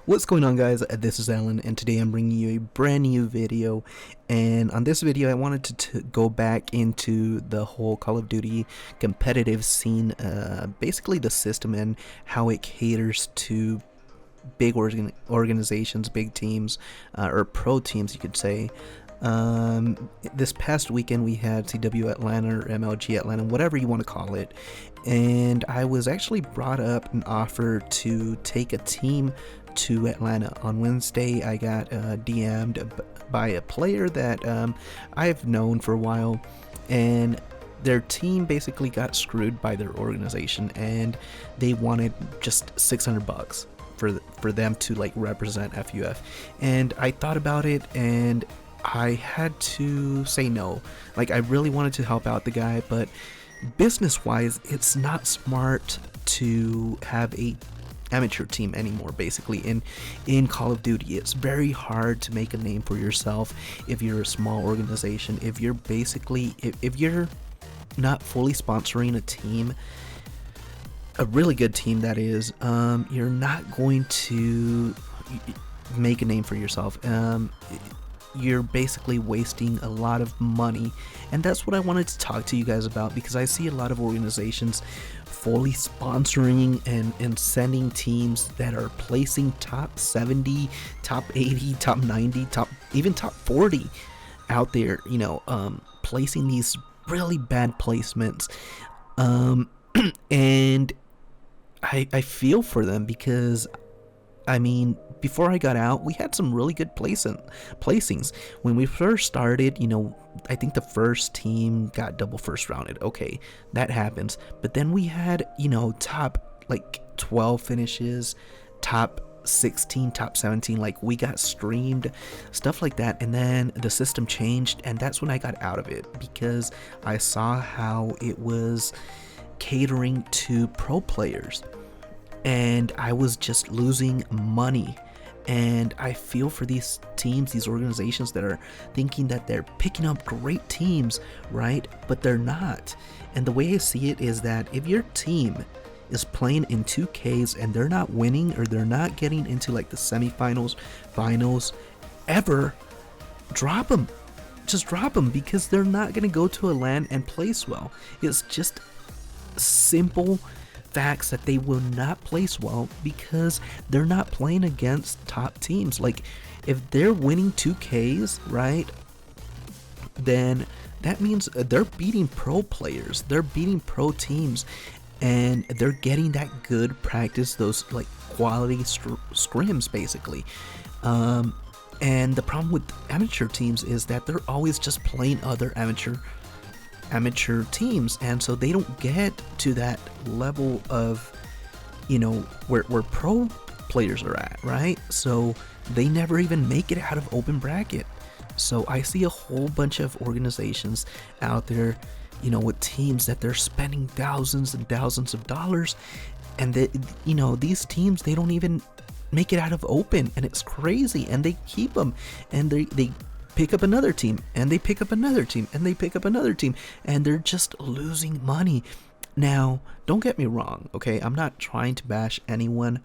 What's going on, guys? This is Alan, and today I'm bringing you a brand new video. And on this video I wanted to go back into the whole Call of Duty competitive scene, basically the system and how it caters to big organizations, big teams, or pro teams, you could say. This past weekend we had CW Atlanta or MLG Atlanta, whatever you want to call it, and I was actually brought up an offer to take a team to Atlanta. On Wednesday I got DM'd by a player that I've known for a while, and their team basically got screwed by their organization, and they wanted just $600 for them to like represent FUF. And I thought about it, and I had to say no. Like, I really wanted to help out the guy, but business wise it's not smart to have a amateur team anymore. Basically in Call of Duty, it's very hard to make a name for yourself if you're a small organization. If you're basically if you're not fully sponsoring a team, a really good team that is, you're not going to make a name for yourself. You're basically wasting a lot of money, and that's what I wanted to talk to you guys about, because I see a lot of organizations fully sponsoring and sending teams that are placing top 70, top 80, top 90, even top 40 out there, placing these really bad placements. And I feel for them, because I mean, before I got out, we had some really good placings. When we first started, I think the first team got double first rounded. Okay, that happens. But then we had, top like 12 finishes, top 16, top 17, like we got streamed, stuff like that. And then the system changed, and that's when I got out of it, because I saw how it was catering to pro players, and I was just losing money. And I feel for these teams, these organizations that are thinking that they're picking up great teams, right? But they're not. And the way I see it is that if your team is playing in 2Ks and they're not winning, or they're not getting into like the semifinals, finals ever, drop them. Just drop them, because they're not going to go to a LAN and place well. It's just simple facts that they will not place well, because they're not playing against top teams. Like, if they're winning 2Ks, right, then that means they're beating pro players, they're beating pro teams, and they're getting that good practice, those like quality scrims basically. And the problem with amateur teams is that they're always just playing other amateur teams, and so they don't get to that level of where pro players are at, right? So they never even make it out of open bracket. So I see a whole bunch of organizations out there, with teams that they're spending thousands and thousands of dollars, and these teams, they don't even make it out of open, and it's crazy. And they keep them, and they pick up another team, and they pick up another team, and they pick up another team, and they're just losing money. Now, don't get me wrong, okay? I'm not trying to bash anyone.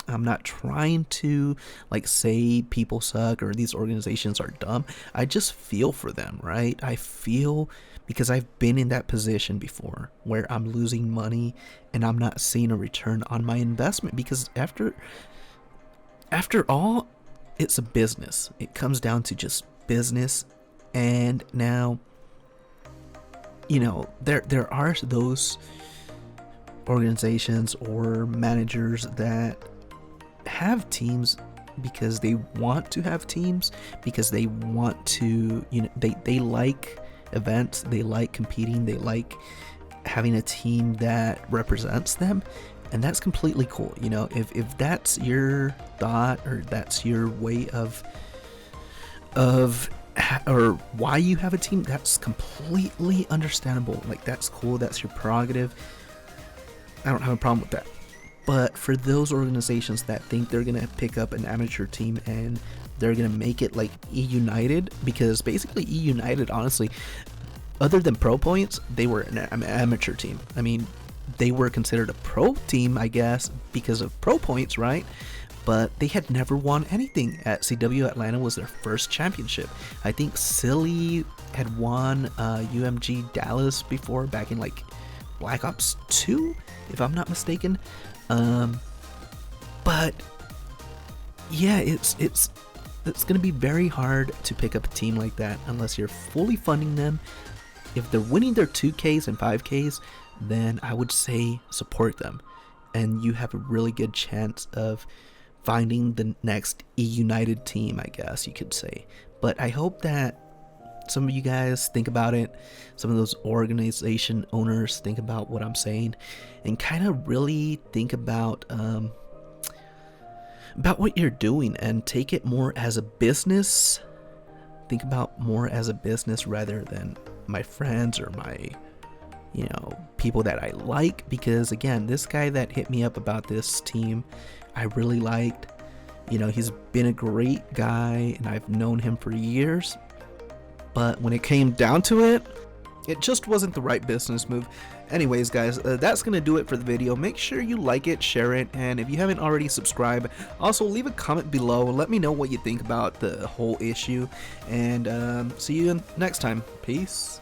I'm not trying to like say people suck or these organizations are dumb. I just feel for them, right? I feel, because I've been in that position before where I'm losing money and I'm not seeing a return on my investment, because after all, it's a business. It comes down to just business. And now, there are those organizations or managers that have teams because they want to have teams, because they want to, they like events, they like competing, they like having a team that represents them. And that's completely cool. If that's your thought, or that's your way of or why you have a team, that's completely understandable. Like, that's cool, that's your prerogative. I don't have a problem with that. But for those organizations that think they're gonna pick up an amateur team and they're gonna make it like E United, because basically E United, honestly, other than Pro Points, they were an amateur team. I mean, they were considered a pro team, I guess, because of Pro Points, right? but they had never won anything. At CW Atlanta was their first championship. I think Silly had won UMG Dallas before, back in like Black Ops 2, if I'm not mistaken. But yeah, it's gonna be very hard to pick up a team like that unless you're fully funding them. If they're winning their 2Ks and 5Ks, then I would say support them, and you have a really good chance of finding the next E-United team, I guess you could say. But I hope that some of you guys think about it, some of those organization owners think about what I'm saying, and kind of really think about what you're doing and take it more as a business. Think about more as a business rather than my friends or my, you know, people that I like. Because again, this guy that hit me up about this team, I really liked. You know, he's been a great guy and I've known him for years. But when it came down to it, it just wasn't the right business move. Anyways, guys, that's gonna do it for the video. Make sure you like it, share it, and if you haven't already, subscribe. Also, leave a comment below. Let me know what you think about the whole issue, and see you next time. Peace.